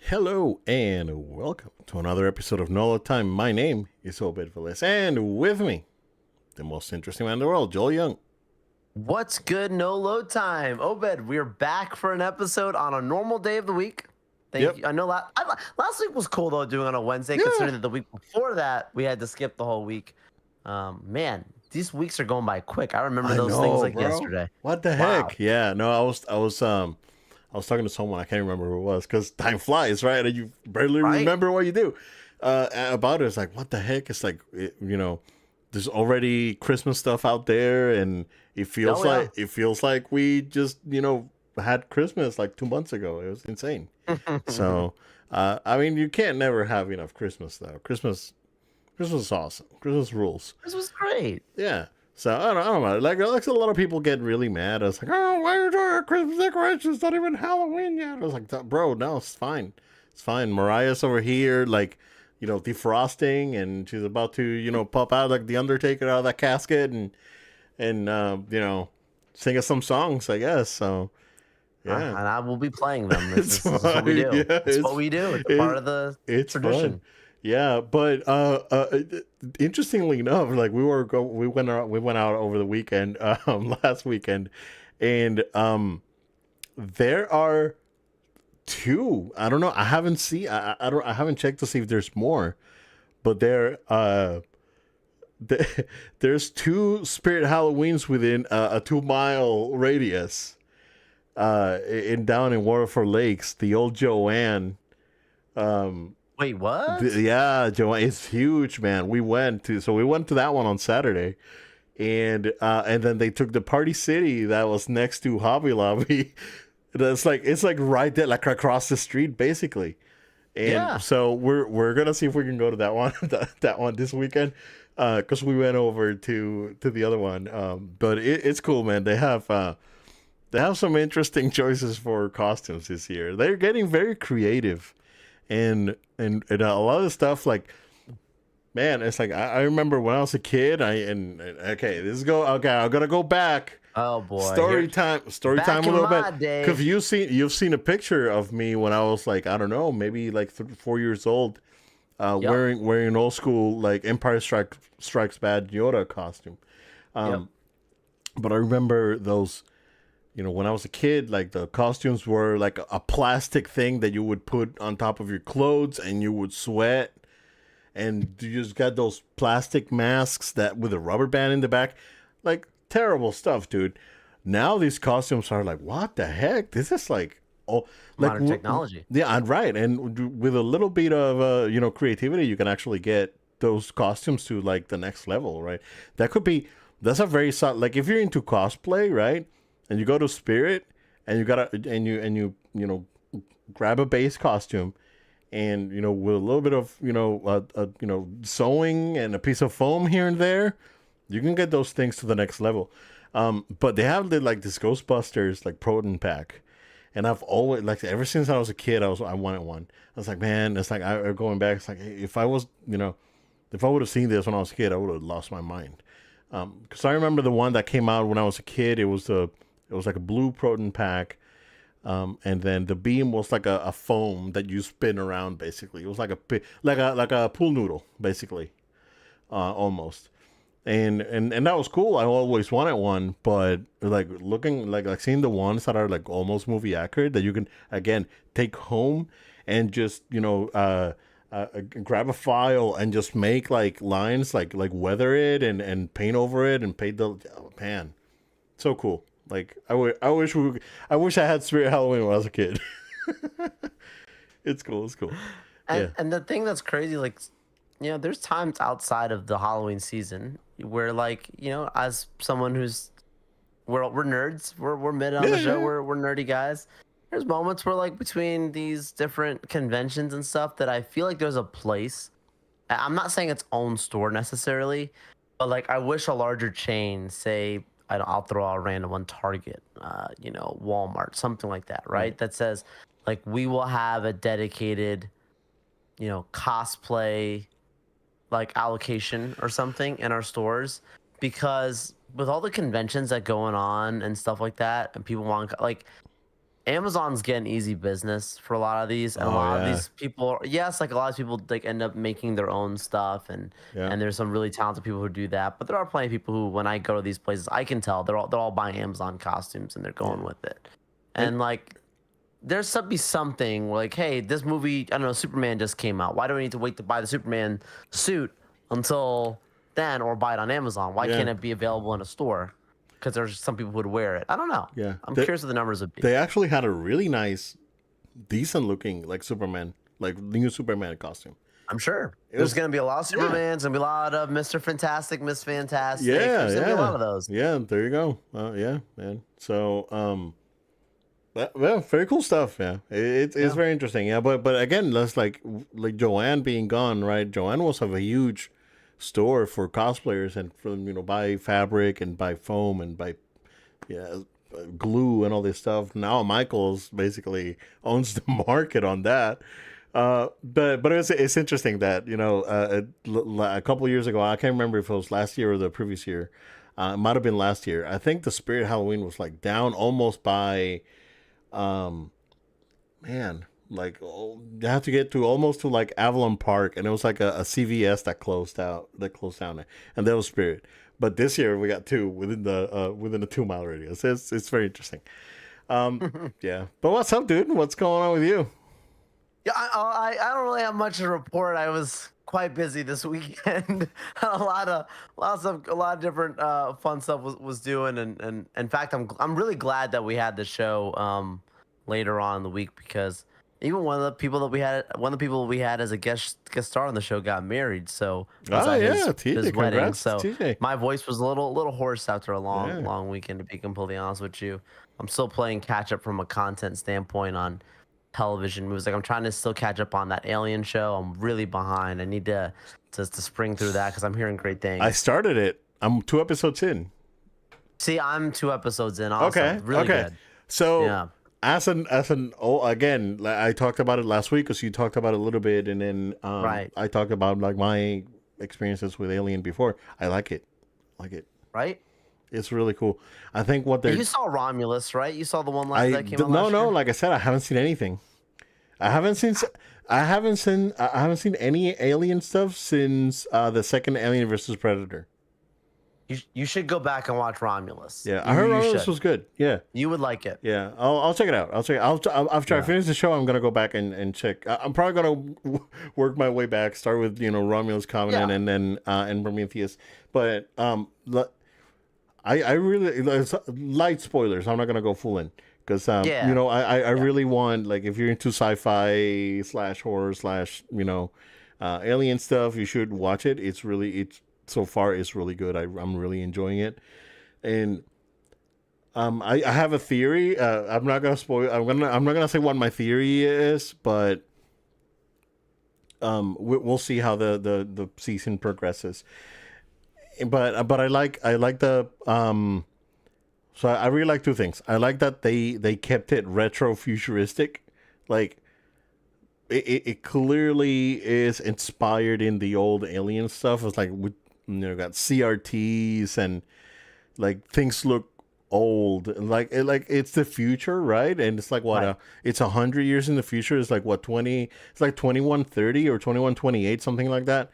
Hello and welcome to another episode of Nolo Time. My name is Obed Velez, and with me, the most interesting man in the world, Joel Young. What's good? No load time. Obed, we're back for an episode on a normal day of the week. Thank Yep. you. I know last week was cool though, doing on a Wednesday, Yeah. considering that the week before that we had to skip the whole week. Man, these weeks are going by quick. I remember I those things know, like bro. yesterday. What the Wow. heck? Yeah. No, I was talking to someone. I can't remember who it was because time flies, right? And you barely Right? remember what you do. About it, it's like, what the heck? It's like, there's already Christmas stuff out there, and Oh yeah. it feels like we just, had Christmas like 2 months ago. It was insane. So, I mean, you can't never have enough Christmas though. Christmas is awesome. Christmas rules. This was great. Yeah. So I don't know. Like a lot of people get really mad. I was like, oh, why are you doing Christmas decorations? It's not even Halloween yet. I was like, bro, no, it's fine. It's fine. Mariah's over here, like, defrosting, and she's about to, pop out like the Undertaker out of that casket and sing us some songs, I guess. So yeah, And I will be playing them. it's This is what we fine. do. Yeah, It's what we do. It's a part of the it's fun. tradition. Yeah, but interestingly enough, like we went out over the weekend, last weekend, and there are two. I don't know. I haven't seen. I don't. I haven't checked to see if there's more, but there's two Spirit Halloweens within a 2 mile radius. In down in Waterford Lakes, the old Joanne. Wait, what? Yeah, Joanne, it's huge, man. We went to that one on Saturday, and then they took the Party City that was next to Hobby Lobby. It's like right there, like across the street, basically. And Yeah. so we're gonna see if we can go to that one that one this weekend, because we went over to the other one. But it's cool, man. They have some interesting choices for costumes this year. They're getting very creative, and a lot of stuff, like, man, it's like I remember when I was a kid. Okay, I'm gonna go back. Oh boy. Story time Back a in little bit. my day. Because you've seen a picture of me when I was like, I don't know, maybe like 4 years old, Yep. wearing an old school like Strikes Bad Yoda costume. Yep. But I remember those. When I was a kid, like the costumes were like a plastic thing that you would put on top of your clothes, and you would sweat, and you just got those plastic masks that with a rubber band in the back, like terrible stuff, dude. Now these costumes are like, what the heck? This is like, oh, like Modern technology. yeah, right. And with a little bit of creativity, you can actually get those costumes to like the next level, right? That's a very like if you're into cosplay, right? And you go to Spirit, and you grab a base costume, and with a little bit of sewing and a piece of foam here and there, you can get those things to the next level. But they have like this Ghostbusters like proton pack, and I've always, like, ever since I was a kid, I wanted one. I was like, man, it's like going back. It's like, hey, if I would have seen this when I was a kid, I would have lost my mind. Because I remember the one that came out when I was a kid. It was like a blue proton pack, and then the beam was like a foam that you spin around. Basically, it was like a pool noodle, basically, almost. And that was cool. I always wanted one, but like looking like seeing the ones that are like almost movie accurate that you can again take home and just grab a file and just make like lines, like weather it and paint over it and paint the, oh, man, so cool. Like I wish I had Spirit Halloween when I was a kid. It's cool. It's cool. Yeah. And the thing that's crazy, like, there's times outside of the Halloween season where, like, as someone who's we're nerds, we're mid on Yeah. the show, Yeah. we're nerdy guys. There's moments where, like, between these different conventions and stuff, that I feel like there's a place. I'm not saying its own store necessarily, but like I wish a larger chain, say, I'll throw out a random one, Target, Walmart, something like that, Right. right? That says, like, we will have a dedicated, cosplay like allocation or something in our stores, because with all the conventions that going on and stuff like that, and people want, like, Amazon's getting easy business for a lot of these, and a Oh lot of yeah, these people, yes, like a lot of people like end up making their own stuff, yeah. and there's some really talented people who do that. But there are plenty of people who, when I go to these places, I can tell they're all buying Amazon costumes and they're going Yeah. with it. And And like, there's some be something like, hey, this movie, I don't know, Superman just came out. Why do we need to wait to buy the Superman suit until then, or buy it on Amazon? Why yeah, can't it be available in a store? Because there's some people who would wear it. I don't know. yeah. I'm curious what the numbers would be. They actually had a really nice, decent looking like Superman, like new Superman costume. I'm sure It there's was going to be a lot of yeah, Supermans, gonna be a lot of Mr. Fantastic, Miss Fantastic. yeah, There's going to be a lot yeah, of those. yeah. There you go. Yeah, man. So well, very cool stuff. Yeah, it's Yeah. very interesting. Yeah, but again, that's like Joanne being gone, right? Joanne was have a huge store for cosplayers and for them, buy fabric and buy foam and buy yeah glue and all this stuff. Now Michaels basically owns the market on that. But it's interesting that a couple of years ago, I can't remember if it was last year or the previous year. It might have been last year. I think the Spirit Halloween was like down almost by um man, like you have to get to almost to like Avalon Park, and it was like a CVS that closed down, and that was Spirit. But this year we got two within the 2 mile radius. It's very interesting. Yeah. But what's up, dude? What's going on with you? Yeah, I don't really have much to report. I was quite busy this weekend. a lot of different fun stuff was doing, and in fact, I'm really glad that we had the show later on in the week, because even one of the people we had as a guest star on the show got married. So it was Oh at yeah, TJ, his wedding. congrats, So TJ. my voice was a little hoarse after a Yeah. long weekend, to be completely honest with you. I'm still playing catch up from a content standpoint on television movies. Like, I'm trying to still catch up on that Alien show. I'm really behind. I need to spring through that because I'm hearing great things. I started it. I'm 2 episodes in. See, I'm 2 episodes in. Also, Okay. really Okay. good. So Yeah. again, I talked about it last week because you talked about it a little bit, and then Right. I talked about like my experiences with Alien before. I like it. Right. It's really cool. I think what they're You saw Romulus, right? You saw the one that came out no last year? like I said, I haven't seen anything. I haven't seen I haven't seen any Alien stuff since the second Alien versus Predator. You should go back and watch Romulus. Yeah, I heard You Romulus should. was good. Yeah. You would like it. Yeah, I'll check it out. After I Yeah. finish the show, I'm gonna go back and check. I'm probably gonna work my way back. Start with Romulus Covenant, Yeah. and then and Prometheus. But I really it's light spoilers. I'm not gonna go full in because Yeah. I really want, like, if you're into sci-fi / horror / alien stuff, you should watch it. It's so far it's really good. I'm really enjoying it, and I have a theory. I'm not gonna spoil. I'm not gonna say what my theory is, but we'll see how the season progresses. But I like the So I really like two things. I like that they kept it retro futuristic, like it clearly is inspired in the old Alien stuff. It's like we got CRTs and like things look old, like it's the future, right? And it's like what Right. it's 100 years in the future. It's like what 20? It's like 2130 or 2128, something like that.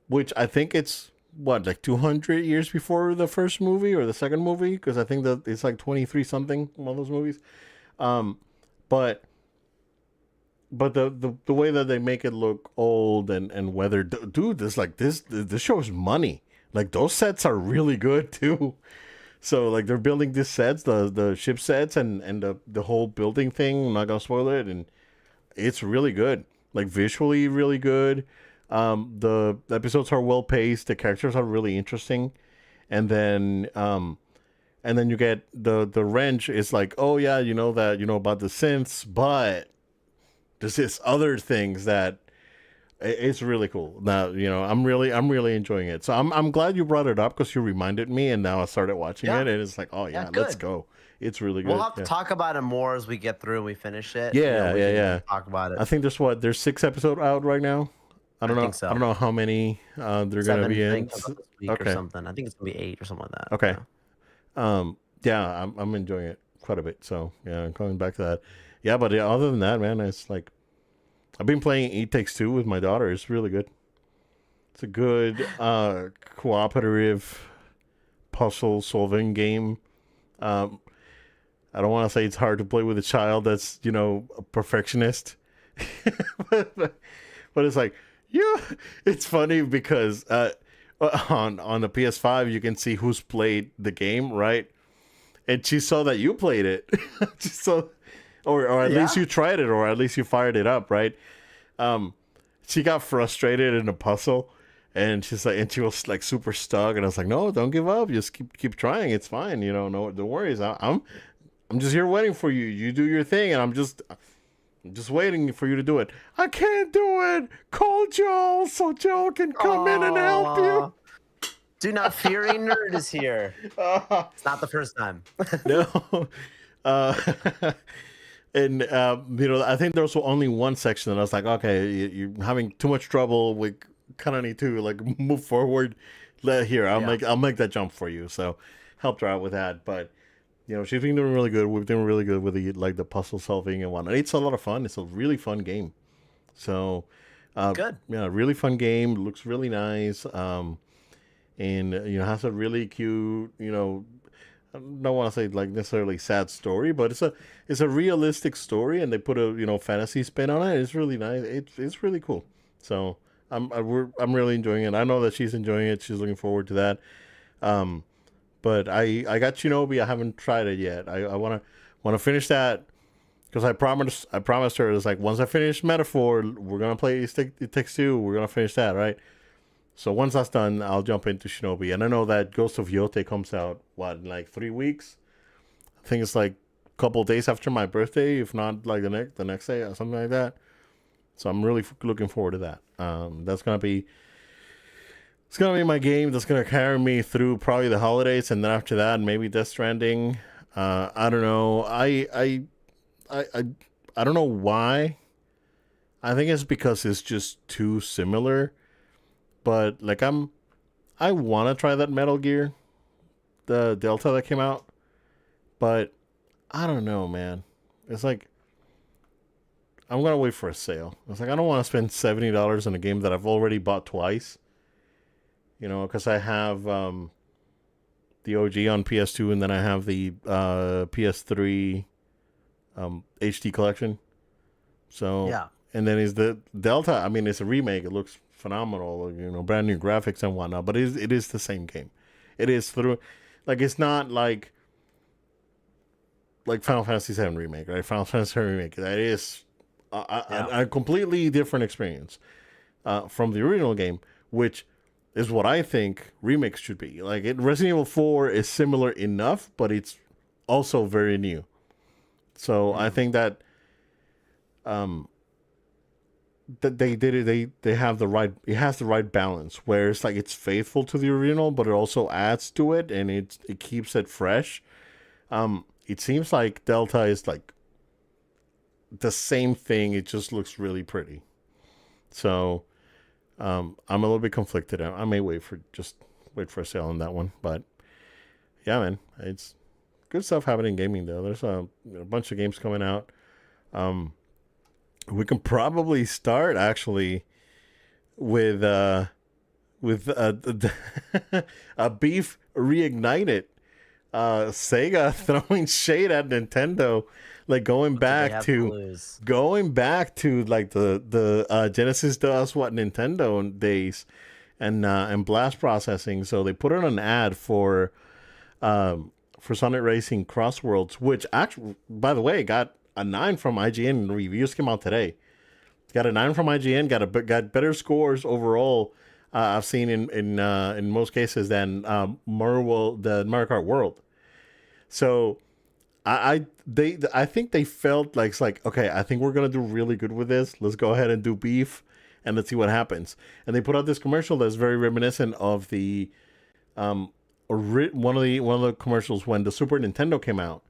Which I think it's what, like 200 years before the first movie or the second movie, because I think that it's like 23 something, one of those movies. But the way that they make it look old and weathered, dude, this show is money. Like, those sets are really good too. So like they're building these sets, the ship sets and the whole building thing. I'm not gonna spoil it, and it's really good. Like, visually really good. The episodes are well paced. The characters are really interesting, and then you get the wrench is like, oh yeah, that about the synths, but there's this other things that it's really cool. Now I'm really enjoying it. So I'm glad you brought it up because you reminded me, and now I started watching Yeah. it, and it's like, oh yeah, Yeah, let's good. go. It's really good. We'll have to Yeah. talk about it more as we get through and we finish it. Yeah, We can yeah. talk about it. I think there's 6 episodes out right now. I don't know. think so. I don't know how many they're gonna 7 be in. things this week Okay. or something. I think it's gonna be 8 or something like that. Okay. Yeah. Yeah, I'm enjoying it. quite a bit. So yeah, coming back to that. Yeah, but yeah, other than that, man, it's like I've been playing It Takes Two with my daughter. It's really good. It's a good cooperative puzzle solving game. Um, I don't want to say it's hard to play with a child that's a perfectionist, but it's like yeah, it's funny because on the PS5 you can see who's played the game, right? And she saw that you played it, she saw, or at least you tried it, or at least you fired it up, right? Um, she got frustrated in a puzzle, and she was like super stuck, and I was like, no, don't give up, just keep trying, it's fine, no, don't worry, I'm just here waiting for you. You do your thing, and I'm just waiting for you to do it. I can't do it. Call Joel so Joel can come in and help you. Do not fear, a nerd is here. It's not the first time. No. Uh, and I think there was only one section that I was like, okay, you're having too much trouble. We kind of need to like move forward. Here, I'll make that jump for you. So helped her out with that, but. She's been doing really good. We've been really good with the puzzle solving and whatnot. It's a lot of fun. It's a really fun game. So, good. Yeah, really fun game. Looks really nice. And has a really cute. I don't want to say like necessarily sad story, but it's a realistic story, and they put a fantasy spin on it. It's really nice. It's really cool. So I'm really enjoying it. I know that she's enjoying it. She's looking forward to that. But I got Shinobi. I haven't tried it yet. I wanna finish that because I promised her it's like once I finish Metaphor, we're gonna play It Takes Two. We're gonna finish that, right? So once that's done, I'll jump into Shinobi. And I know that Ghost of Yote comes out in like 3 weeks. I think it's like a couple days after my birthday, if not like the next day or something like that. So I'm really looking forward to that. That's gonna be. It's gonna be my game that's gonna carry me through probably the holidays, and then after that, maybe Death Stranding. I don't know. I don't know why. I think it's because it's just too similar. But like I want to try that Metal Gear, the Delta that came out, but I don't know, man. It's like I'm gonna wait for a sale. It's like I don't want to spend $70 on a game that I've already bought twice. Because I have the OG on PS2, and then I have the PS3 HD collection. So yeah, and then is the Delta. I mean, it's a remake. It looks phenomenal. Brand new graphics and whatnot. But it is the same game. It is through, like it's not like Final Fantasy VII remake, right? Final Fantasy VII remake. That is a completely different experience from the original game, which is what I think remakes should be. Like Resident Evil 4 is similar enough, but it's also very new. So I think that that they did it. They have the right. It has the right balance where it's like it's faithful to the original, but it also adds to it, and it keeps it fresh. It seems like Delta is like the same thing. It just looks really pretty. So. I'm a little bit conflicted. I may wait for a sale on that one, but yeah, man, it's good stuff happening in gaming though. There's a bunch of games coming out. We can probably start actually with a beef reignited. Sega throwing shade at Nintendo, like going back to like the Genesis does what Nintendo days, and blast processing. So they put in an ad for Sonic Racing Cross Worlds, which actually, by the way, got a 9 from IGN. Reviews came out today. Got a 9 from IGN. Got better scores overall. I've seen in most cases than the Mario Kart World. So I think they felt like it's like, okay, I think we're gonna do really good with this. Let's go ahead and do beef, and let's see what happens. And they put out this commercial that's very reminiscent of the one of the commercials when the Super Nintendo came out,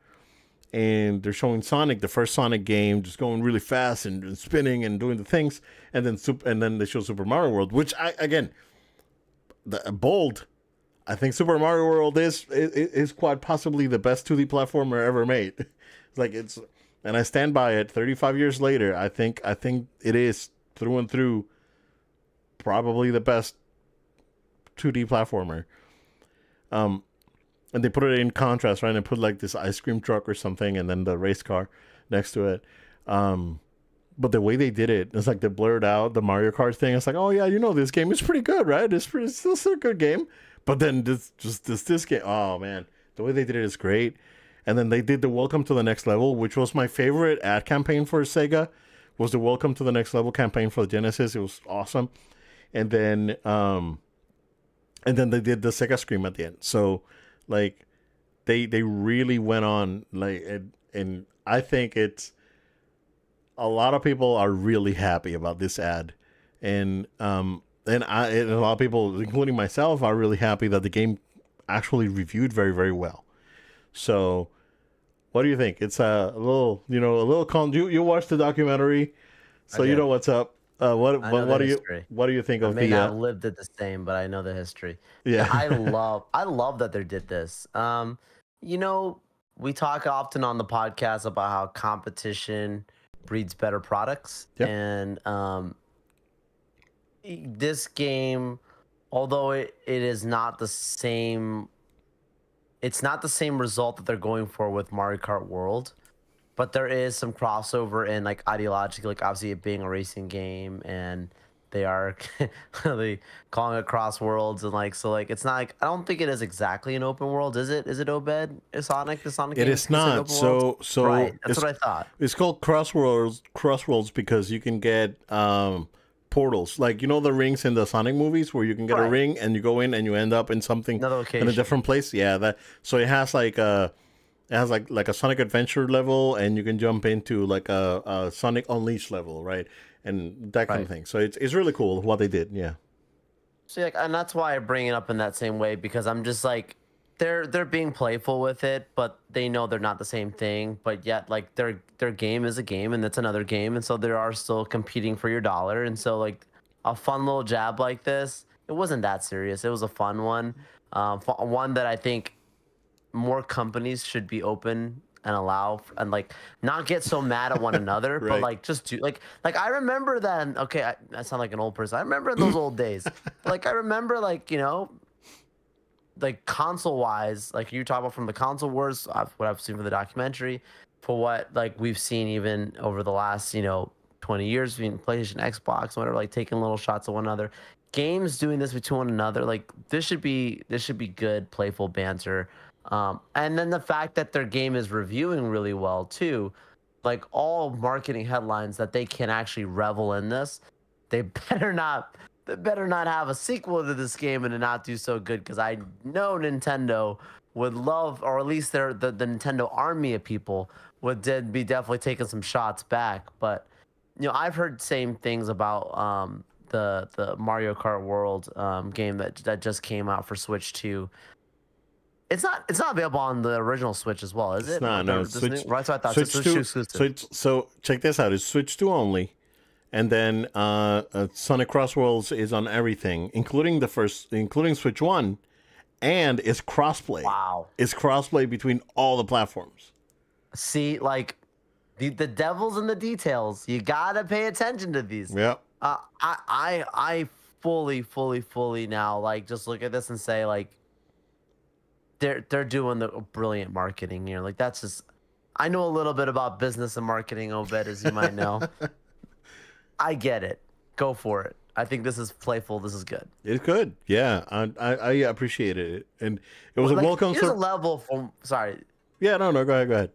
and they're showing Sonic, the first Sonic game, just going really fast and spinning and doing the things, and then they show Super Mario World, which bold. I think Super Mario World is quite possibly the best 2D platformer ever made. It's like it's, and I stand by it. 35 years later, I think it is through and through probably the best 2D platformer. Um, and they put it in contrast, right? And put like this ice cream truck or something, and then the race car next to it. Um, but the way they did it, it's like they blurred out the Mario Kart thing. It's like, oh yeah, this game is pretty good, right? It's still a good game. But then this game, oh man, the way they did it is great. And then they did the Welcome to the Next Level, which was my favorite ad campaign for Sega. Was the Welcome to the Next Level campaign for the Genesis? It was awesome. And then they did the Sega Scream at the end. So like they really went on like and I think it's a lot of people are really happy about this ad, and a lot of people, including myself, are really happy that the game actually reviewed very very well. So, what do you think? It's a little, a little con. You watched the documentary, I so you know did. what's up. I know the history. what do you think I of may the not have lived it the same, but I know the history. Yeah, yeah I love that they did this. You know, we talk often on the podcast about how competition breeds better products, yep and this game, although it is not the same, it's not the same result that they're going for with Mario Kart World, but there is some crossover in like ideologically, like obviously it being a racing game, and they are they calling it cross worlds, and like so like it's not like, I don't think it is exactly an open world, is it? Is it Obed? Is Sonic, the Sonic it game is considered not. open world? So Right, that's what I thought. it's called Crossworlds because you can get portals, like the rings in the Sonic movies where you can get a Right, ring and you go in and you end up in something another in a location. different place. Yeah, that so it has like a Sonic Adventure level, and you can jump into like a Sonic Unleashed level, right? And that kind of Right. thing. So it's really cool what they did. Yeah. So like, and that's why I bring it up in that same way, because I'm just like, they're being playful with it, but they know they're not the same thing. But yet, like their game is a game, and that's another game, and so they are still competing for your dollar. And so like a fun little jab like this, it wasn't that serious. It was a fun one, one that I think more companies should be open and allow and like not get so mad at one another, but Right. like just do like I remember then. Okay, I sound like an old person. I remember in those old days. Like I remember like like console wise, like you talk about from the console wars, what I've seen from the documentary, for what like we've seen even over the last 20 years between PlayStation, Xbox, whatever, like taking little shots at one another. Games doing this between one another, like this should be good, playful banter. And then the fact that their game is reviewing really well too, like all marketing headlines that they can actually revel in this. They better not. They better not have a sequel to this game and to not do so good, because I know Nintendo would love, or at least the Nintendo army of people be definitely taking some shots back. But I've heard same things about the Mario Kart World game that just came out for Switch 2. It's not available on the original Switch as well, is It's it? not. No, it's This new, Switch. right? So I thought it's Switch Switch 2 two. So exclusive. check this out. It's Switch 2 only, and then Sonic Crossworlds is on everything, including Switch One, and it's crossplay. Wow. It's crossplay between all the platforms. See, like the devil's in the details. You gotta pay attention to these. Yep. I fully now like just look at this and say like they're doing the brilliant marketing here. Like that's just, I know a little bit about business and marketing, Obed, as you might know. I get it. Go for it. I think this is playful. This is good. It's good. Yeah, I appreciated it, and it was Well, a like welcome. there's a level from, sorry. Yeah, no, go ahead, go ahead.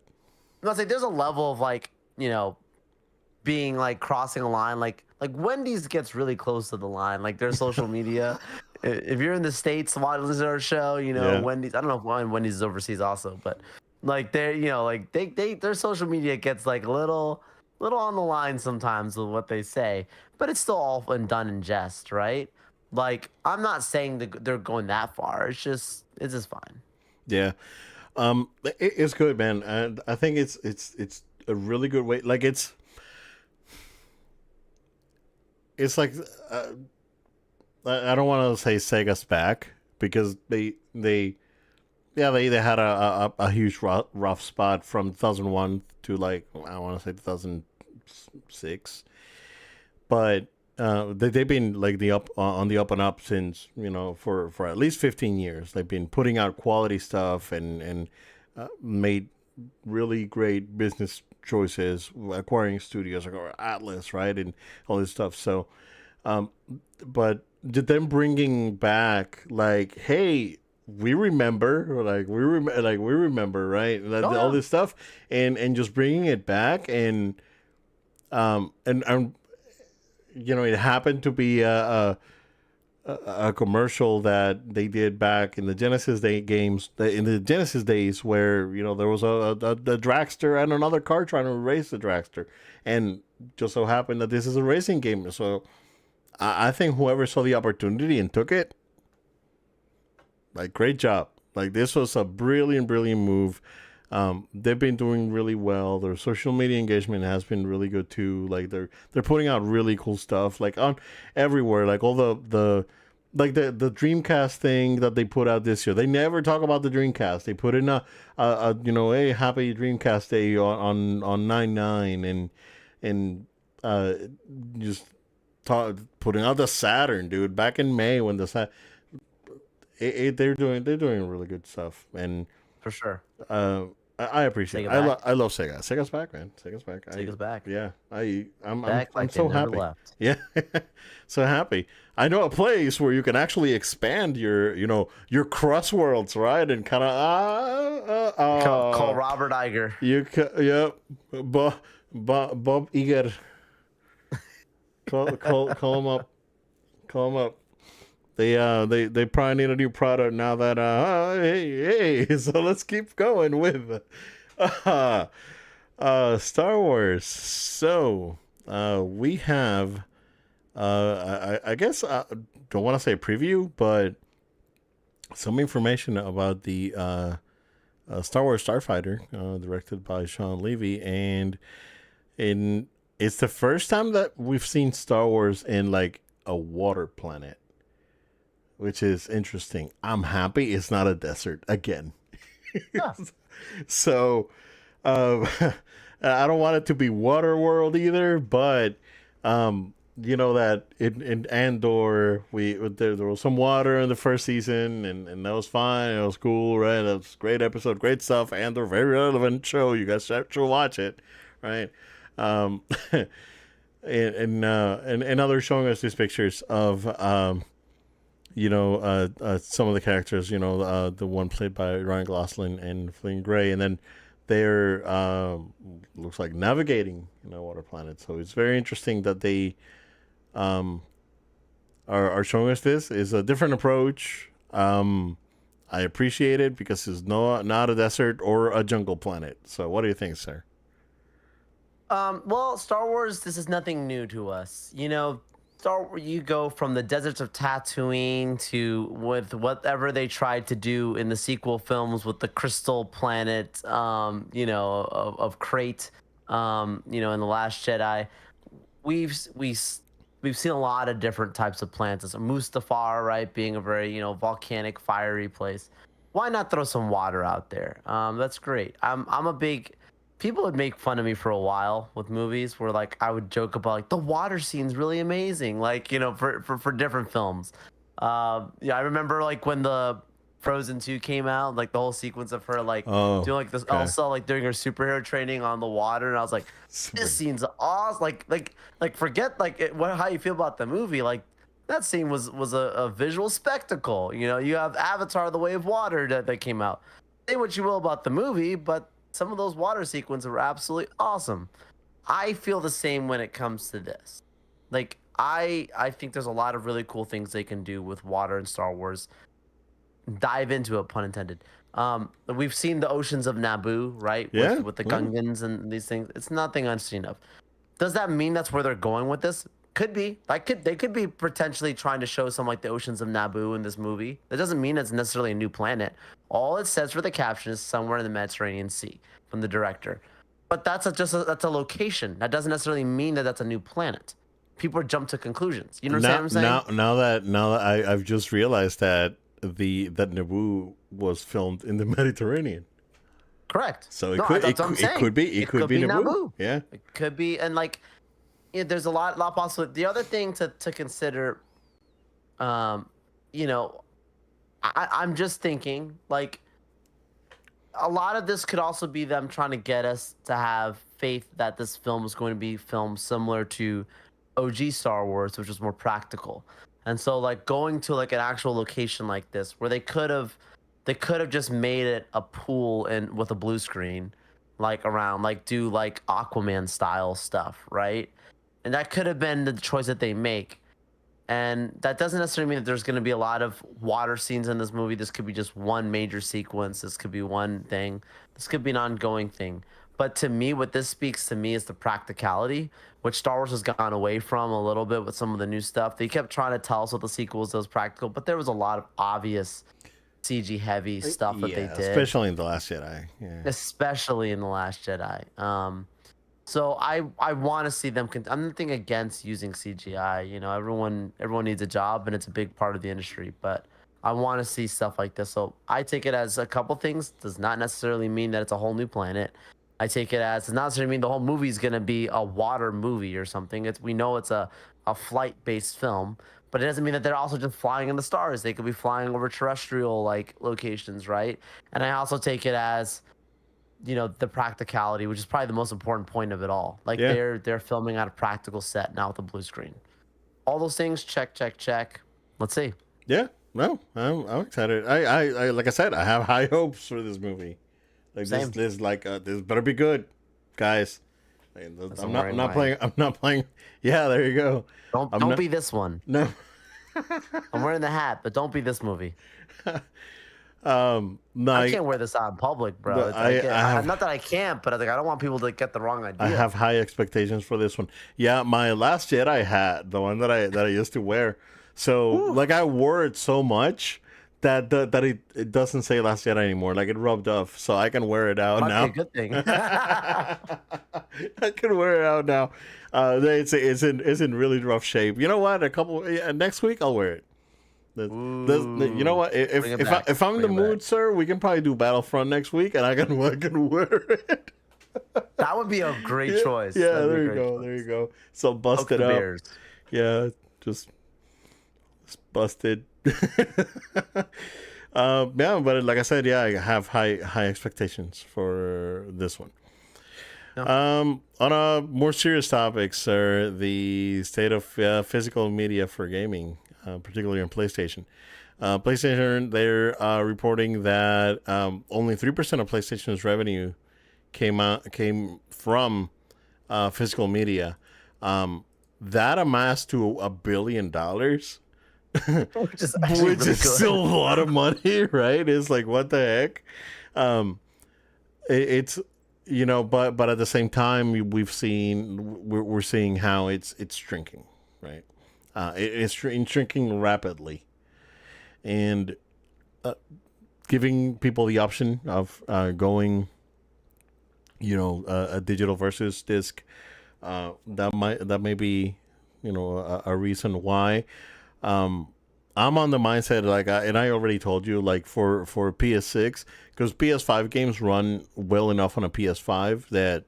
I was like, there's a level of like being like crossing a line, like Wendy's gets really close to the line, like their social media. If you're in the States watching our show, Yeah. Wendy's, I don't know if Wendy's is overseas also, but like they're like they their social media gets like a little on the line sometimes with what they say, but it's still all and done in jest, right? Like I'm not saying that they're going that far. It's just fine. Yeah. It's good, man. And I think it's a really good way. Like it's like I don't want to say Sega's back, because they had a huge rough spot from 2001 to like I want to say 2006, but they've been like the up on the up and up since for at least 15 years. They've been putting out quality stuff and made really great business choices, acquiring studios like Atlas, right, and all this stuff. So, um, but them bringing back like, hey, we remember, or we remember, right, Oh all yeah. this stuff, and just bringing it back, and it happened to be a commercial that they did back in the Genesis Day games, in the Genesis days, where there was a dragster and another car trying to race the dragster, and just so happened that this is a racing game. So I think whoever saw the opportunity and took it, like, great job. Like, this was a brilliant, brilliant move. They've been doing really well. Their social media engagement has been really good too. Like, they're putting out really cool stuff, like, on everywhere. Like, all the Dreamcast thing that they put out this year. They never talk about the Dreamcast. They put in a happy Dreamcast day on 9/9, and uh just putting out the Saturn, dude, back in May when they're doing really good stuff, and For sure. uh, I appreciate it. Sega back. I love Sega. Sega's back, man. Sega's back. Sega's back. Yeah. I'm Back like they so never happy. left. Yeah, so happy. I know a place where you can actually expand your cross worlds, right? And kind of Call Robert Iger. yeah, Bob Iger. Call him up. Call him up. They probably need a new product now that hey, so let's keep going with Star Wars. So we have I guess don't want to say a preview, but some information about the Star Wars Starfighter, directed by Sean Levy, and it's the first time that we've seen Star Wars in like a water planet, which is interesting. I'm happy it's not a desert again. Yeah. So, I don't want it to be water world either, but that in Andor there was some water in the first season, and that was fine. It was cool, right? That was a great episode, great stuff. Andor, very relevant show. You guys should watch it, right? Um, and others showing us these pictures of some of the characters, the one played by Ryan Gosling and Flynn Gray, and then they're looks like navigating water planets. So it's very interesting that they are showing us this. Is a different approach. I appreciate it because it's not a desert or a jungle planet. So what do you think, sir? Well, Star Wars, this is nothing new to us. You go from the deserts of Tatooine to with whatever they tried to do in the sequel films with the crystal planet, of Crate, in The Last Jedi. We've seen a lot of different types of planets. Mustafar, right, being a very, volcanic, fiery place. Why not throw some water out there? That's great. I'm a big people would make fun of me for a while with movies where like I would joke about like the water scene's really amazing, like for different films. I remember like when the Frozen 2 came out, like the whole sequence of her like doing like this Elsa like doing her superhero training on the water, and I was like, this scene's awesome. Like forget like how you feel about the movie, like that scene was a visual spectacle. You have Avatar: The Way of Water that came out. Say what you will about the movie, but some of those water sequences were absolutely awesome. I feel the same when it comes to this. Like I think there's a lot of really cool things they can do with water in Star Wars. Dive into it, pun intended. We've seen the oceans of Naboo, right? Yeah, With the yeah. Gungans and these things. It's nothing unseen of. Does that mean that's where they're going with this? Could be. They could be potentially trying to show some like the oceans of Naboo in this movie. That doesn't mean it's necessarily a new planet. All it says for the caption is somewhere in the Mediterranean Sea from the director. But that's a location. That doesn't necessarily mean that that's a new planet. People jump to conclusions. You know what I'm saying? Now that I've just realized that that Naboo was filmed in the Mediterranean. Correct. So No, that's what I'm saying. it could be Naboo. Naboo. Yeah. It could be, and like, there's a lot possible. The other thing to consider, um, you know, I'm just thinking like a lot of this could also be them trying to get us to have faith that this film is going to be filmed similar to OG Star Wars, which was more practical. And so like going to like an actual location like this where they could have just made it a pool and with a blue screen like around like do like Aquaman style stuff, right? And that could have been the choice that they make. And that doesn't necessarily mean that there's going to be a lot of water scenes in this movie. This could be just one major sequence. This could be one thing. This could be an ongoing thing. But to me, what this speaks to me is the practicality, which Star Wars has gone away from a little bit with some of the new stuff. They kept trying to tell us what the sequels was practical, but there was a lot of obvious CG heavy stuff that they did, especially in The Last Jedi. Yeah. especially in The Last Jedi. So I want to see them. I'm nothing against using CGI. You know, everyone needs a job, and it's a big part of the industry. But I want to see stuff like this. So I take it as a couple things. Does not necessarily mean that it's a whole new planet. I take it as does not necessarily mean the whole movie is gonna be a water movie or something. We know it's a flight based film, but it doesn't mean that they're also just flying in the stars. They could be flying over terrestrial like locations, right? And I also take it as the practicality, which is probably the most important point of it all. Like Yeah. they're filming on a practical set now with a blue screen. All those things, check. Let's see. Yeah. No, I'm excited. I like I said, I have high hopes for this movie. Like Same. this better be good, guys. I'm not wearing playing. I'm not playing. Yeah, there you go. Don't be this one. No. I'm wearing the hat, but don't be this movie. No, I can't wear this out in public, bro. But Not that I can't, but I don't want people to get the wrong idea. I have high expectations for this one. Yeah, my Last Jedi hat, the one that I used to wear. So like I wore it so much that it doesn't say Last Jedi anymore. Like it rubbed off, so I can wear it out Might now. be a good thing. I can wear it out now. It's in really rough shape. You know what? Next week I'll wear it. You know what? If I'm in the mood, sir, we can probably do Battlefront next week, and I can wear it. That would be a great choice. Yeah, That'd be a there you great go. choice. There you go. So bust Poke it the up. bears. Yeah, just busted. Yeah, but like I said, yeah, I have high expectations for this one. Yeah. On a more serious topic, sir, the state of physical media for gaming, particularly on PlayStation. PlayStation, they're reporting that only 3% of PlayStation's revenue came from physical media. That amounts to $1 billion. Which is actually Which really is good. still a lot of money, right? It's like, what the heck? It's but at the same time, we're seeing how it's shrinking, right? It's shrinking rapidly, and giving people the option of going, a digital versus disc. That may be, a reason why. I'm on the mindset and I already told you, like for PS6, because PS5 games run well enough on a PS5 that,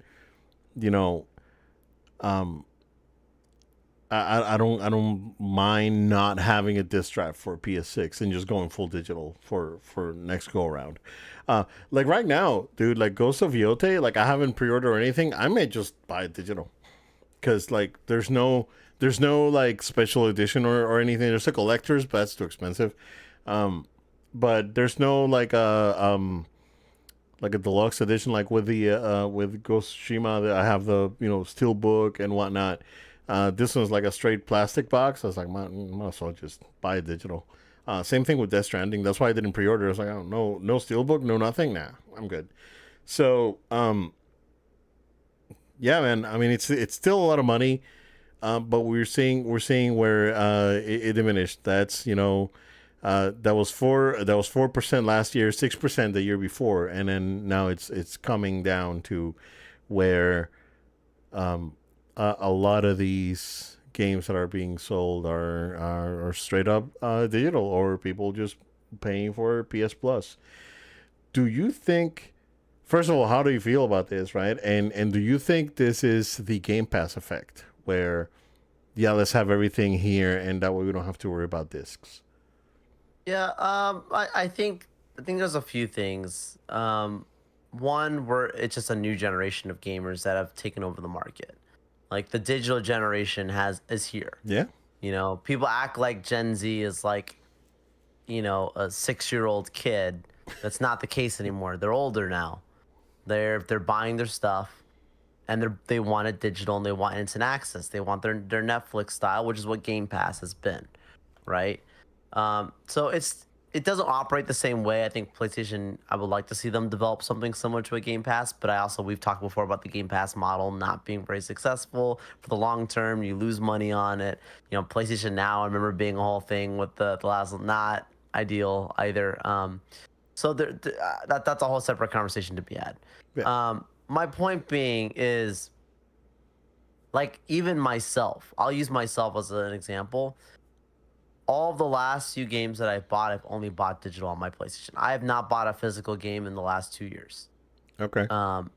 I don't mind not having a disc drive for PS6 and just going full digital for next go around. Like right now, dude, like Ghost of Yote, like I haven't pre-ordered or anything. I may just buy it digital because like there's no like special edition or anything. There's a collector's, but that's too expensive. But there's no like a deluxe edition like with the with Ghost of Tsushima that I have the steel book and whatnot. This one's like a straight plastic box. I was like, might as well just buy a digital. Same thing with Death Stranding. That's why I didn't pre-order. I was like, oh, no steel book, no nothing. Nah, I'm good. So yeah, man. I mean, it's still a lot of money. But we're seeing where it diminished. That's that was 4% last year, 6% the year before, and then now it's coming down to where a lot of these games that are being sold are straight up digital, or people just paying for PS Plus. Do you think? First of all, how do you feel about this, right? And do you think this is the Game Pass effect, where yeah, let's have everything here, and that way we don't have to worry about discs? Yeah, I think there's a few things. One where it's just a new generation of gamers that have taken over the market. Like the digital generation has is here. Yeah. You know, people act like Gen Z is like, a 6-year-old kid. That's not the case anymore. They're older now. They're buying their stuff and they want it digital and they want instant access. They want their Netflix style, which is what Game Pass has been, right? So it doesn't operate the same way. I think PlayStation. I would like to see them develop something similar to a Game Pass, but I also we've talked before about the Game Pass model not being very successful for the long term. You lose money on it. PlayStation Now. I remember being a whole thing with the last not ideal either. So that's a whole separate conversation to be had. Yeah. My point being is like even myself. I'll use myself as an example. All of the last few games that I've bought, I've only bought digital on my PlayStation. I have not bought a physical game in the last 2 years. Okay.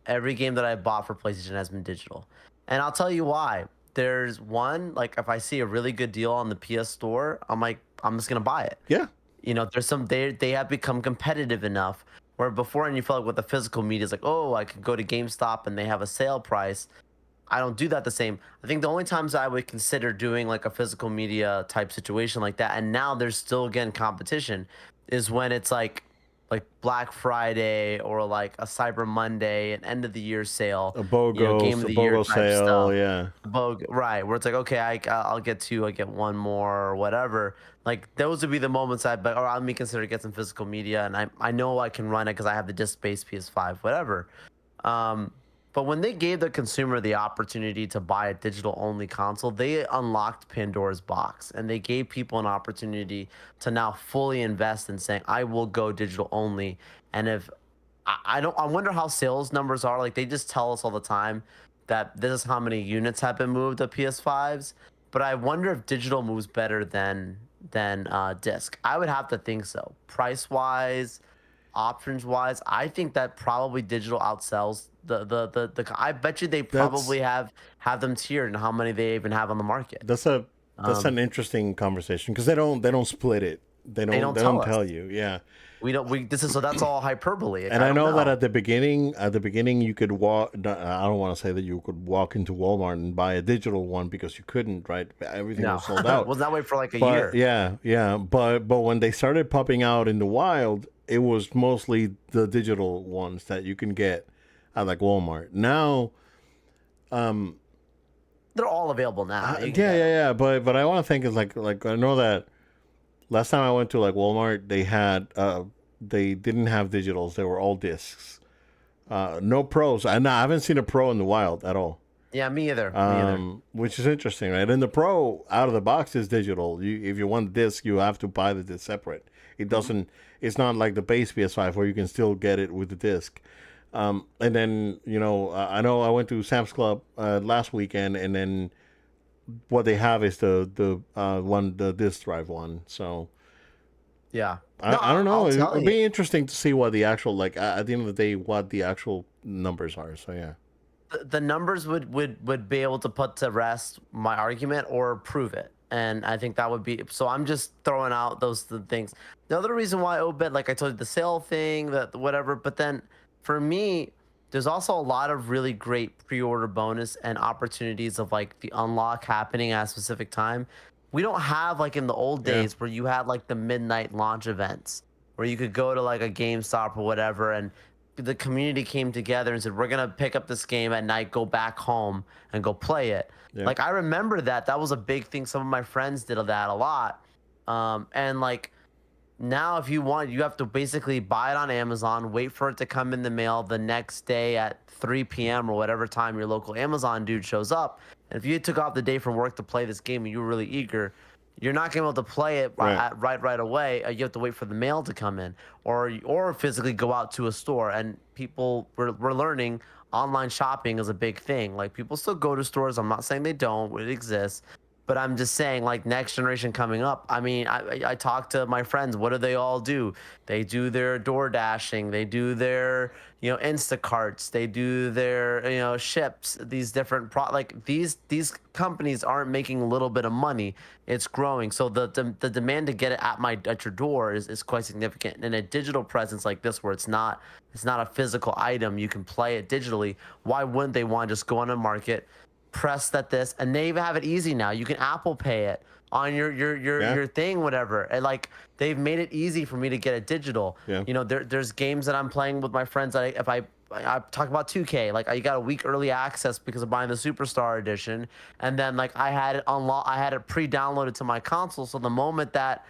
Every game that I bought for PlayStation has been digital, and I'll tell you why. There's one like if I see a really good deal on the PS Store, I'm like I'm just gonna buy it. Yeah. There's some they have become competitive enough where before and you felt like with the physical media is like oh I could go to GameStop and they have a sale price. I don't do that the same. I think the only times I would consider doing like a physical media type situation like that, and now there's still again competition, is when it's like Black Friday or like a Cyber Monday, an end of the year sale, game of A the year BOGO type sale. stuff. Yeah. Right, where it's like okay, I'll get two, I get one more or whatever. Like those would be the moments I'd be, or let me consider get some physical media, and I know I can run it because I have the disc based PS5, whatever. Um, but when they gave the consumer the opportunity to buy a digital only console, they unlocked Pandora's box and they gave people an opportunity to now fully invest in saying, I will go digital only. And if I don't, I wonder how sales numbers are. Like they just tell us all the time that this is how many units have been moved to PS5s. But I wonder if digital moves better than disc. I would have to think so. Price wise, options wise, I think that probably digital outsells the I bet you they That's probably have them tiered and how many they even have on the market. that's a that's an Um, interesting conversation because they don't split it. They they don't don't they tell don't us. tell you. Yeah. We don't we this is so that's all hyperbole. Like, And I I don't know that know. at the beginning, you could walk. I don't want to say that you could walk into Walmart and buy a digital one because you couldn't, right? Everything No. was sold out. Was that way for like a But year. yeah, yeah. But when they started popping out in the wild, it was mostly the digital ones that you can get at like Walmart. Now, um, They're all available now. You can yeah, get yeah, them. yeah. But I want to think is like I know that last time I went to like Walmart, they didn't have digitals. They were all discs. No pros. I haven't seen a pro in the wild at all. Yeah, me either. Me either. Which is interesting, right? And the pro out of the box is digital. If you want the disc, you have to buy the disc separate. It Mhm. doesn't. It's not like the base PS5 where you can still get it with the disc. And then I know I went to Sam's Club last weekend, and then what they have is the disc drive one. So Yeah. No, I don't know. I'll tell It'd you. be interesting to see what the actual like at the end of the day what the actual numbers are. So yeah. The numbers would be able to put to rest my argument or prove it, and I think that would be so. I'm just throwing out those the things. The other reason why Obed, like I told you, the sale thing, that whatever. But then for me, there's also a lot of really great pre-order bonus and opportunities of like the unlock happening at a specific time. We don't have like in the old Yeah. days where you had like the midnight launch events where you could go to like a GameStop or whatever and the community came together and said we're gonna pick up this game at night, go back home and go play it. Yeah. Like I remember that was a big thing. Some of my friends did that a lot. And like now if you want, you have to basically buy it on Amazon, wait for it to come in the mail the next day at 3 p.m. or whatever time your local Amazon dude shows up. And if you took off the day from work to play this game and you were really eager, you're not gonna be able to play it Right. right away. You have to wait for the mail to come in, or physically go out to a store. And people we're learning online shopping is a big thing. Like people still go to stores. I'm not saying they don't. It exists, But I'm just saying, like, next generation coming up. I mean, I talk to my friends. What do they all do? They do their door dashing. They do their, Instacarts. They do their, ships. These different like these companies aren't making a little bit of money. It's growing. So the demand to get it at your door is quite significant. And a digital presence like this, where it's not a physical item, you can play it digitally. Why wouldn't they want to just go on the market? Press that this, and they even have it easy now. You can Apple Pay it on Yeah. your thing, whatever. And like they've made it easy for me to get it digital. Yeah. There's games that I'm playing with my friends. That I talk about 2K, like I got a week early access because of buying the Superstar edition, and then like I had it pre-downloaded to my console. So the moment that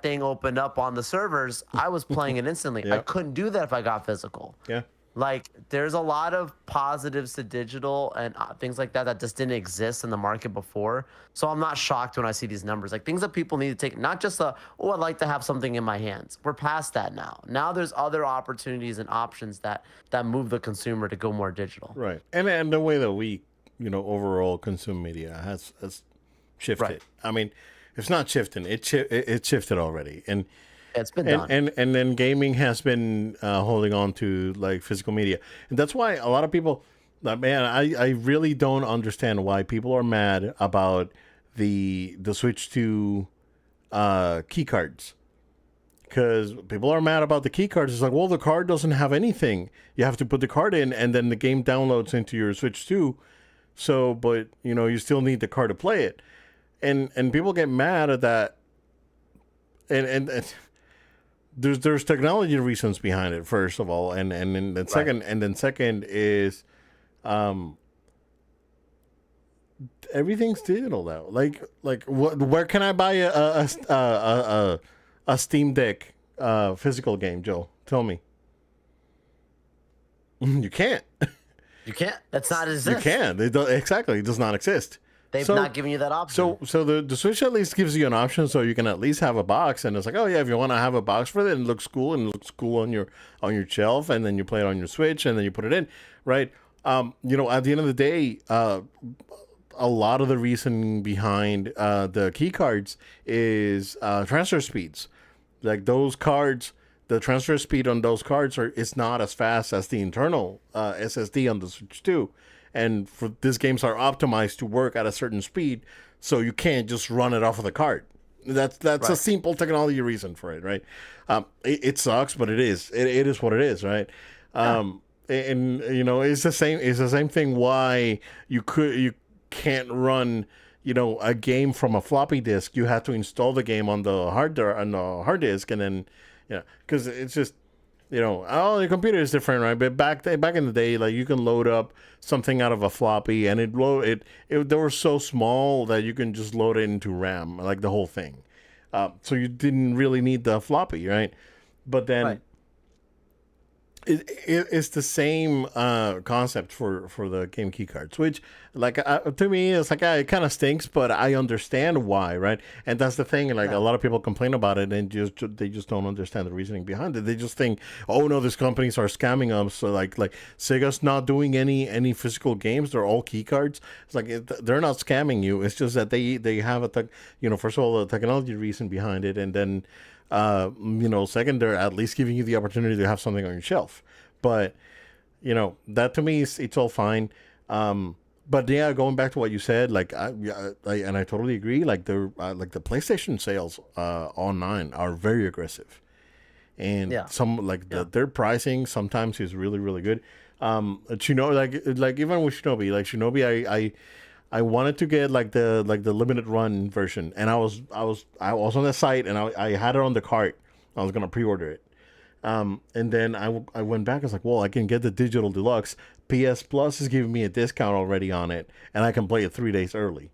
thing opened up on the servers, I was playing it instantly. I Yeah. couldn't do that if I got physical. Yeah. Like, there's a lot of positives to digital and things like that that just didn't exist in the market before. So I'm not shocked when I see these numbers. Like, things that people need to take, not just I'd like to have something in my hands. We're past that now. Now there's other opportunities and options that move the consumer to go more digital. Right. And the way that we, overall consume media has shifted. Right. I mean, it's not shifting. It shifted already. It's been done. And then gaming has been holding on to like physical media, and that's why a lot of people, man, I really don't understand why people are mad about the Switch 2 key cards. Because people are mad about the key cards. It's like, well, the card doesn't have anything. You have to put the card in, and then the game downloads into your Switch 2. So, but you still need the card to play it, and people get mad at that, and there's technology reasons behind it, first of all, and then second is everything's digital now. Like where can I buy a Steam Deck physical game, Joe? Tell me. You can't. You can't. That's not You exist. can't. Exactly. It does not exist. They've So- not given you that option. So the Switch at least gives you an option, so you can at least have a box, and it's like, oh yeah, if you want to have a box for it, and it looks cool, on your shelf, and then you play it on your Switch, and then you put it in, right? At the end of the day, a lot of the reason behind the key cards is transfer speeds. Like those cards, the transfer speed on those cards is not as fast as the internal SSD on the Switch 2. And for these games are optimized to work at a certain speed, so you can't just run it off of the card. That's a Right. simple technology reason for it, right? It sucks, but it is what it is, right? And it's the same thing. Why you can't run a game from a floppy disk. You have to install the game on the hard disk, and then because it's just. Oh, the computer is different, right? But back in the day, like you can load up something out of a floppy, and they were so small that you can just load it into RAM, like the whole thing. So you didn't really need the floppy, right? But then Right. it's the same concept for the game key cards, which to me it's like it kind of stinks, but I understand why, right? And that's the thing. Like a lot of people complain about it, and they just don't understand the reasoning behind it. They just think, oh no, these companies are scamming us. So like Sega's not doing any physical games; they're all key cards. It's like they're not scamming you. It's just that they have first of all, the technology reason behind it, and then. Second, they're at least giving you the opportunity to have something on your shelf. But, that to me it's all fine. But yeah, going back to what you said, and I totally agree. Like the PlayStation sales online are very aggressive, and Yeah. their pricing sometimes is really really good. Like even with Shinobi, I wanted to get like the limited run version, and I was on the site, and I had it on the cart. I was gonna pre-order it, and then I went back. I was like, well, I can get the digital deluxe. PS Plus is giving me a discount already on it, and I can play it 3 days early.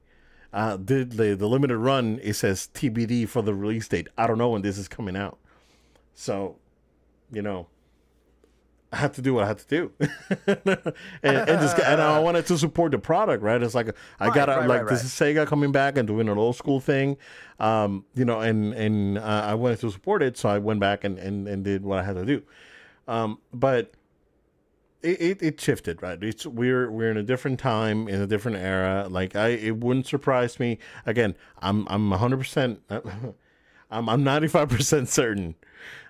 The limited run, it says TBD for the release date. I don't know when this is coming out, so I had to do what I had to do, and I wanted to support the product, right? It's like I gotta this is Sega coming back and doing an old school thing, and I wanted to support it, so I went back and did what I had to do, but it shifted, right? We're in a different time, in a different era. Like it wouldn't surprise me. Again, I'm 100%. I'm 95% certain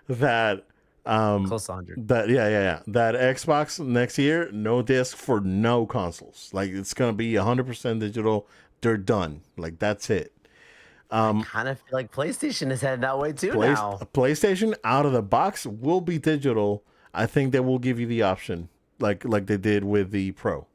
that Close to 100. that Xbox next year, no disc for no consoles. Like it's gonna be 100% digital. They're done. Like that's it. Kind of feel like PlayStation is heading that way too now. PlayStation out of the box will be digital. I think they will give you the option, like they did with the Pro.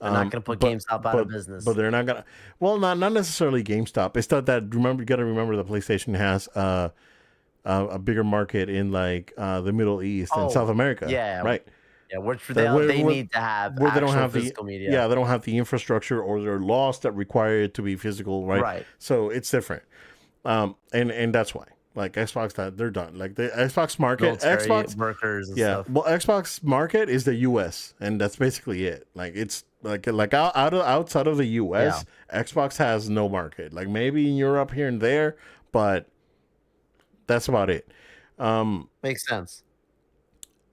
They're not going to put GameStop out of business. But they're not gonna. Well, not necessarily GameStop. It's not that. Remember, you got to remember the PlayStation has a bigger market in like the Middle East and South America. Yeah, right. Yeah, which they need to have where they don't actual have physical media. Yeah, they don't have the infrastructure, or there are laws that require it to be physical, right? Right. So it's different, and that's why. Like Xbox, that they're done. Like the Xbox market, Xbox workers. And yeah, stuff. well, Xbox market is the U.S. and that's basically it. Like it's like outside of the U.S., Xbox has no market. Like maybe in Europe here and there, but that's about it. Makes sense.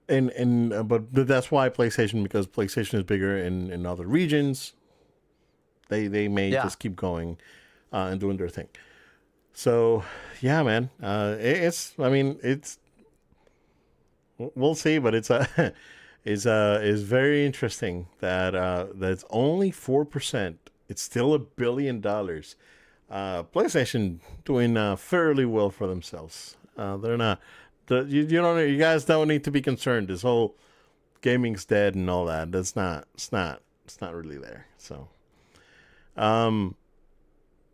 But that's why PlayStation, because PlayStation is bigger in other regions. They may just keep going and doing their thing. So yeah, man, it's we'll see, but it's is very interesting that that's only 4%. It's still $1 billion. PlayStation doing fairly well for themselves. They're not. You guys don't need to be concerned. This whole gaming's dead and all that. It's not really there. So,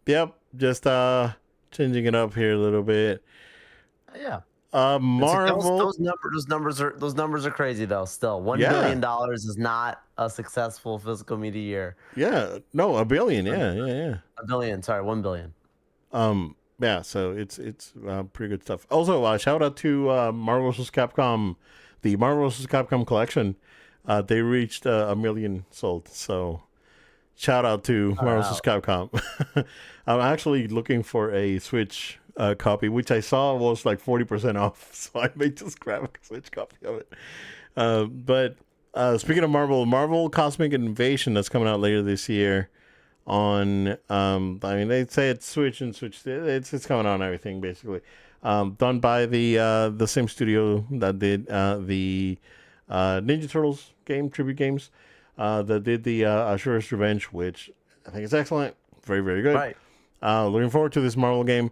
yep. Just changing it up here a little bit. Yeah. Marvel. Those numbers are crazy though. Still, $1 billion is not a successful physical media year. Yeah. No, $1 billion. Yeah. $1 billion. Sorry, $1 billion. Yeah, so it's pretty good stuff. Also, shout out to Marvel vs. Capcom, the Marvel vs. Capcom collection. They reached 1 million sold. So, shout out to Marvel vs. Capcom. I'm actually looking for a Switch copy, which I saw was like 40% off. So I may just grab a Switch copy of it. But speaking of Marvel Cosmic Invasion that's coming out later this year. On they say it's Switch. It's coming on everything basically. Done by the same studio that did the Ninja Turtles tribute games, that did the Ashura's Revenge, which I think is excellent, very very good. Right. Looking forward to this Marvel game.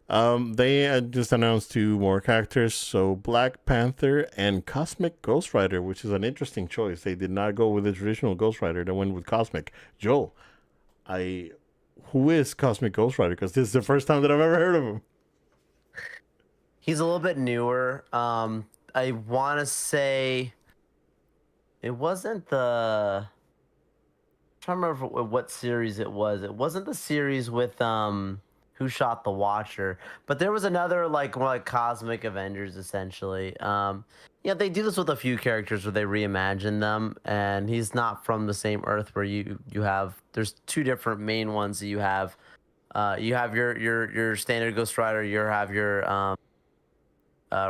They just announced 2 more characters, so Black Panther and Cosmic Ghost Rider, which is an interesting choice. They did not go with the traditional Ghost Rider; they went with Cosmic. Joel, who is Cosmic Ghost Rider? Because this is the first time that I've ever heard of him. He's a little bit newer. I want to say it wasn't the. I'm trying to remember what series it was. It wasn't the series with Who Shot the Watcher, but there was another more like Cosmic Avengers essentially. Yeah, they do this with a few characters where they reimagine them, and he's not from the same Earth where you have. There's 2 different main ones that you have. You have your standard Ghost Rider. You have your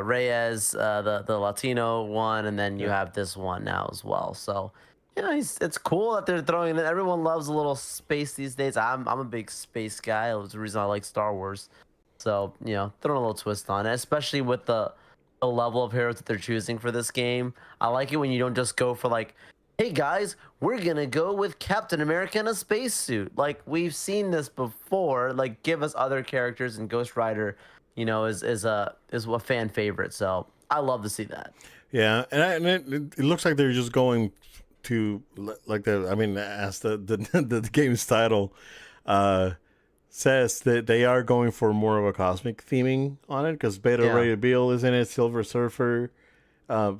Reyes, the Latino one, and then you have this one now as well. So, it's cool that they're throwing it. Everyone loves a little space these days. I'm a big space guy. It was the reason I like Star Wars. So, throwing a little twist on it, especially with the level of heroes that they're choosing for this game. I like it when you don't just go for like, hey guys, we're gonna go with Captain America in a spacesuit. Like we've seen this before. Like give us other characters, and Ghost Rider, is a fan favorite. So I love to see that. Yeah, and it looks like they're just going to like as the game's title says, that they are going for more of a cosmic theming on it, because Beta Ray Bill is in it, Silver Surfer, they're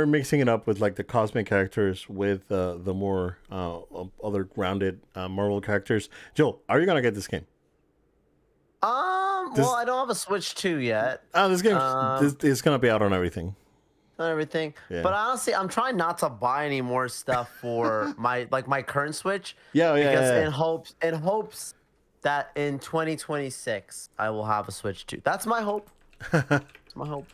mixing it up with like the cosmic characters with the more other grounded Marvel characters. Joel, are you gonna get this game? Well, I don't have a Switch 2 yet. This game is gonna be out on everything. Everything, but honestly, I'm trying not to buy any more stuff for my current Switch. In hopes that in 2026 I will have a Switch 2. That's my hope. That's my hope.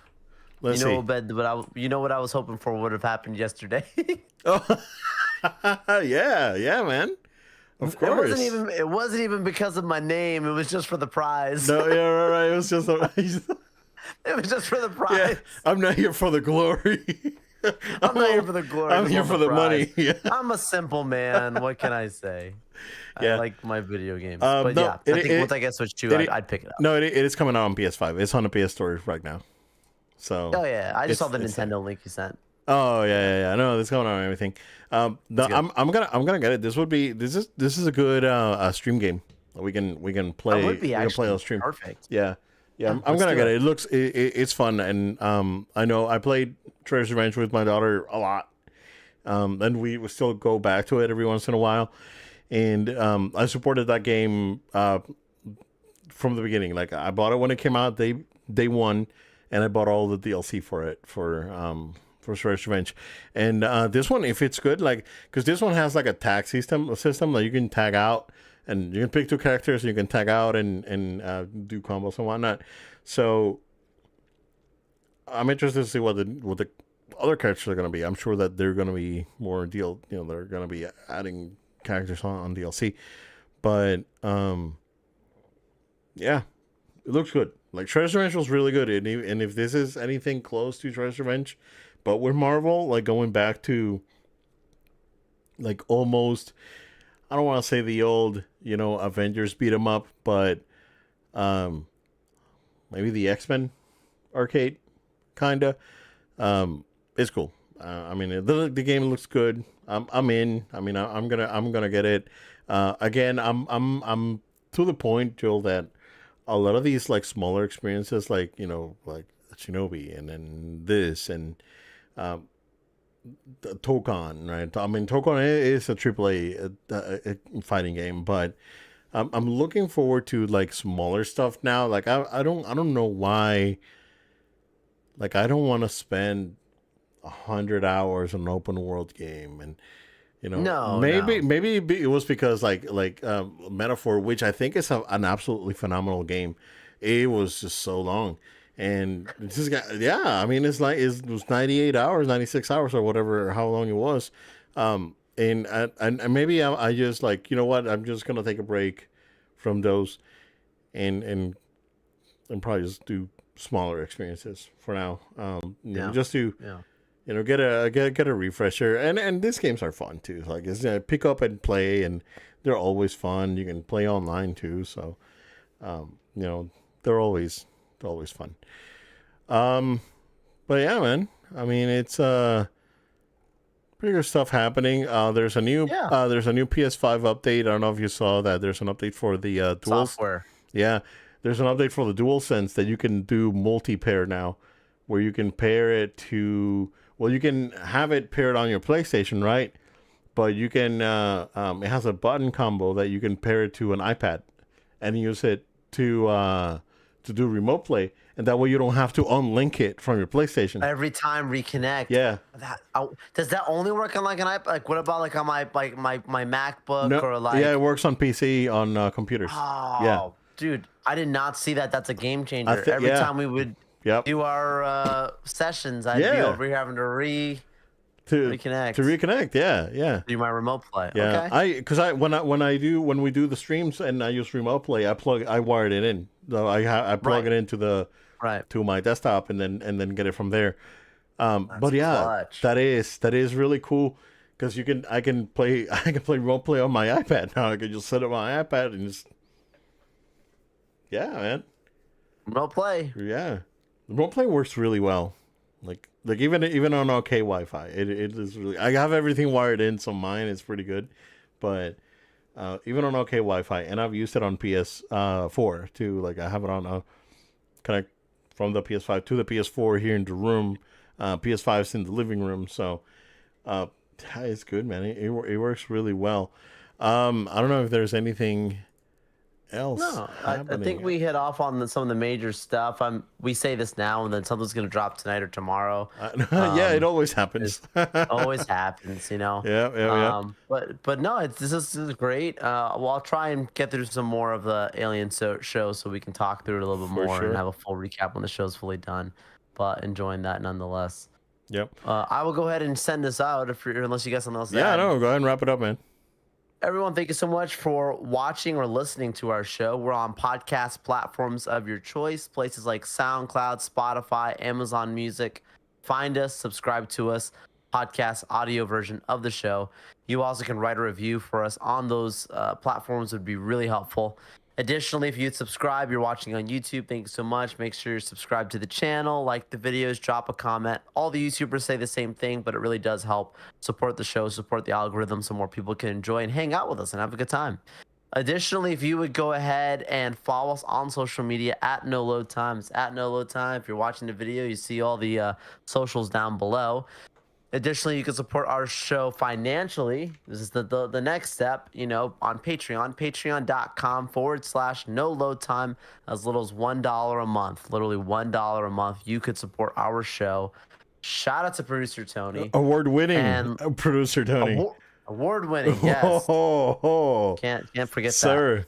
Let's see. You know what I was hoping for would have happened yesterday. Oh, yeah, man. Of course. It wasn't even because of my name. It was just for the prize. No, yeah, right. It was just It was just for the yeah. prize. I'm not here for the glory. I'm not here for the glory. I'm here for the money. Yeah. I'm a simple man. What can I say? I Yeah. like my video games. But no, yeah, I think once I get Switch 2, I'd pick it up. No, it is coming out on PS5. It's on the PS Store right now. So. Oh yeah, I just saw the it's Nintendo link you sent. Oh yeah. No, it's going on and everything. No, I'm gonna get it. This is a good stream game. We can play. That would be play on stream. Perfect. Yeah. I'm gonna get it. It looks it's fun, and I know I played Treasure Ranch with my daughter a lot. And we would still go back to it every once in a while, and I supported that game from the beginning. Like I bought it when it came out, day one, and I bought all the DLC for it for Treasure Ranch. And this one, if it's good, like because this one has like a tag system that you can tag out. And you can pick two characters, and you can tag out and do combos and whatnot. So I'm interested to see what the other characters are going to be. I'm sure that they're going to be more deal. They're going to be adding characters on DLC. But yeah, it looks good. Like Treasure Ranch was really good, and if this is anything close to Treasure Ranch, but with Marvel, like going back to like almost. I don't want to say the old, Avengers beat 'em up, but maybe the X-Men arcade, kinda. It's cool. I mean, the game looks good. I'm in. I mean, I'm gonna get it. Again, I'm to the point, Joel, that a lot of these like smaller experiences, like like Shinobi, and then this, and Tokon, right? I mean, Tokon is a AAA fighting game, but I'm looking forward to like smaller stuff now. Like I don't know why. Like I don't want to spend 100 hours on an open world game, and maybe it was because like Metaphor, which I think is an absolutely phenomenal game. It was just so long. And this guy, yeah, I mean, it was 98 hours, 96 hours, or whatever, how long it was. And maybe I just like, you know what, I'm just gonna take a break from those, and probably just do smaller experiences for now. Just to get a refresher. And these games are fun too. Like it's pick up and play, and they're always fun. You can play online too, so they're always fun. But yeah, man. I mean, it's pretty good stuff happening. There's a new PS5 update. I don't know if you saw that. There's an update for the dual software. Yeah, there's an update for the DualSense that you can do multi-pair now, where you can pair it to. Well, you can have it paired on your PlayStation, right? But you can. It has a button combo that you can pair it to an iPad, and use it to do remote play, and that way you don't have to unlink it from your PlayStation every time. Reconnect. Yeah. Does that only work on like an iPad? Like what about like on my MacBook? No, or like? Yeah, it works on PC on computers. Oh, yeah, dude, I did not see that. That's a game changer. Every time we would do our sessions, I'd be over here having to reconnect. To reconnect, yeah. Do my remote play. Yeah, okay. When we do the streams and I use remote play, I wired it in. So I plug it into to my desktop and then get it from there. But yeah, clutch. that is really cool because I can play remote play on my iPad now. I can just set up my iPad and just man. Remote play. Yeah, remote play works really well. Like even on okay Wi-Fi, it is really. I have everything wired in, so mine is pretty good. But even on okay Wi-Fi, and I've used it on PS4 too. Like I have it on connect from the PS5 to the PS4 here in the room. PS5's in the living room, so it's good, man. It works really well. I don't know if there's anything else. No, I think we hit off on some of the major stuff. We say this now, and then something's gonna drop tonight or tomorrow. Yeah, it always happens. Always happens, Yeah. But no, this is great. Well, I'll try and get through some more of the Alien show so we can talk through it a little bit more and have a full recap when the show's fully done. but enjoying that nonetheless. Yep. I will go ahead and send this out unless you got something else to Yeah, add. no, go ahead and wrap it up, man. Everyone, thank you so much for watching or listening to our show. We're on podcast platforms of your choice, places like SoundCloud, Spotify, Amazon Music. Find us, subscribe to us, podcast audio version of the show. You also can write a review for us on those platforms, would be really helpful. Additionally, if you'd subscribe, you're watching on YouTube, thank you so much. Make sure you're subscribed to the channel, like the videos, drop a comment. All the YouTubers say the same thing, but it really does help support the show, support the algorithm so more people can enjoy and hang out with us and have a good time. Additionally, if you would go ahead and follow us on social media at No Load Time. It's at No Load Time. If you're watching the video, you see all the socials down below. Additionally, you can support our show financially. This is the next step, on Patreon, patreon.com/no load time, as little as $1 a month, literally $1 a month. You could support our show. Shout out to producer Tony. Award-winning producer Tony. Award-winning, yes. Can't forget that. Sir.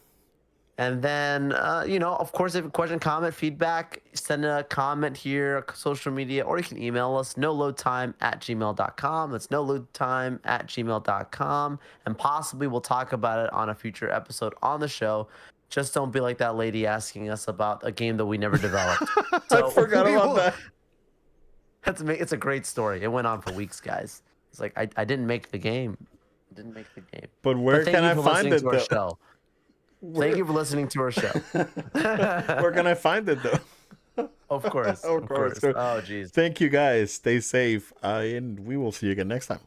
And then, of course, if you have a question, comment, feedback, send a comment here, social media, or you can email us, noloadtime@gmail.com. That's noloadtime@gmail.com. And possibly we'll talk about it on a future episode on the show. Just don't be like that lady asking us about a game that we never developed. So I forgot about that. It's a great story. It went on for weeks, guys. It's like, I didn't make the game. But where can I find it, though? Thank you for listening to our show. Where can I find it, though? Of course. Of course. Oh, geez. Thank you, guys. Stay safe. And we will see you again next time.